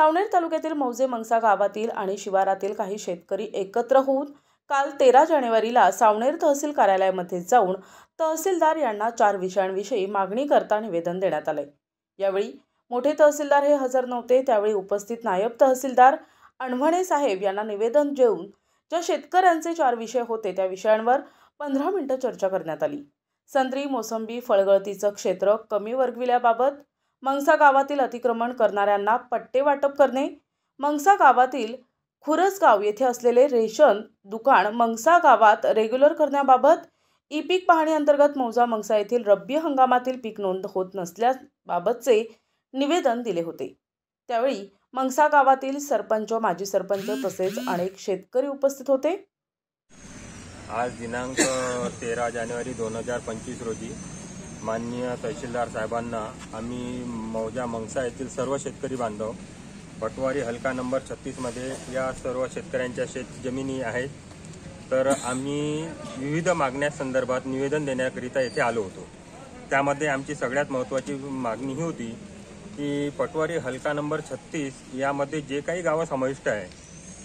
सावनेर तालुक्यातील मौजे मंगसा गावातील आणि शिवारातील काही शेतकरी एकत्र होऊन काल 13 जानेवारीला सावनेर तहसील कार्यालयामध्ये जाऊन तहसीलदार यांना 4 विषयांविषयी मागणी करता निवेदन देण्यात आले। यावेळी मोठे तहसीलदार हे हजर नव्हते। त्यावेळी उपस्थित नायब तहसीलदार अणवणे साहेब यांना निवेदन देऊन ज्या शेतकऱ्यांचे 4 विषय होते त्या विषयांवर 15 मिनिटे चर्चा करण्यात आली। संत्री, मोसंबी, फळगळतीचं क्षेत्र कमी वर्गविल्याबाबत, मंगसा गावातील अतिक्रमण करणाऱ्यांना पट्टे वाटप करणे, मंगसा गावातील खुरसगाव येथे असलेले रेशन दुकान मंगसा गावात रेग्युलर करण्याबाबत, ई-पीक पाहणी अंतर्गत मौजा मंगसा येथील रब्बी हंगामातील पीक नोंद होत नसल्याबाबतचे निवेदन दिले होते। त्यावेळी मंगसा गावातील सरपंच, माजी सरपंच तसेच अनेक शेतकरी उपस्थित होते। आज दिनांक 13 जानेवारी 2025 रोजी माननीय तहसीलदार साहेबांना आम्ही मौजा मंगसा येथील सर्व शेतकरी बांधव, पटवारी हलका नंबर 36 मध्ये या सर्व शेतकऱ्यांच्या शेत जमिनी आहेत, तर आम्ही विविध मागण्या संदर्भात निवेदन देण्याकरिता येथे आलो होतो। त्यामध्ये आमची सगळ्यात महत्त्वाची मागणी ही होती की पटवारी हलका नंबर 36 यामध्ये जे काही गावं समाविष्ट आहे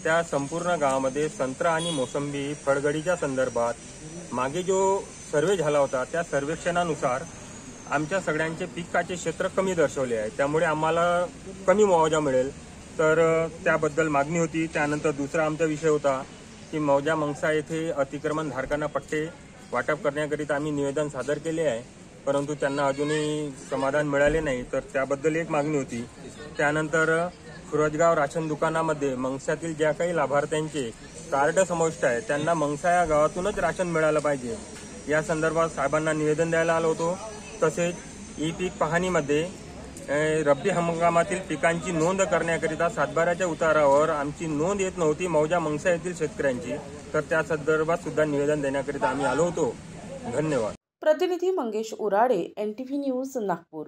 त्या संपूर्ण गावामध्ये संत्रा आणि मोसंबी फळगडीच्या संदर्भात मागे जो सर्वे झाला होता त्या सर्वेक्षणानुसार आमच्या सगळ्यांचे पिकाचे क्षेत्र कमी दर्शवले आहे, त्यामुळे आम्हाला कमी मुआवजा मिळेल, तर त्याबद्दल मागणी होती। त्यानंतर दुसरा आमचा विषय होता की मौजा मंगसा येथे अतिक्रमण धारकांना पट्टे वाटप करण्याकरिता आम्ही निवेदन सादर केले आहे, परंतु त्यांना अजूनही समाधान मिळाले नाही, तर त्याबद्दल एक मागणी होती। त्यानंतर खुरसगाव राशन दुकानामध्ये मंगसातील ज्या काही लाभार्थ्यांचे कार्ड समाविष्ट आहे त्यांना मंगसा या गावातूनच राशन मिळालं पाहिजे, या संदर्भात साहेबांना निवेदन द्यायला आलो होतो। तसेच ई-पीक पाहणीमध्ये रब्बी हंगामातील पिकांची नोंद करण्याकरिता सातबाऱ्याच्या उतारावर आमची नोंद येत नव्हती मौजा मंगसा येथील शेतकऱ्यांची, तर त्या संदर्भात सुद्धा निवेदन देण्याकरिता आम्ही आलो होतो। धन्यवाद। प्रतिनिधी मंगेश उराडे, NTV न्यूज, नागपूर।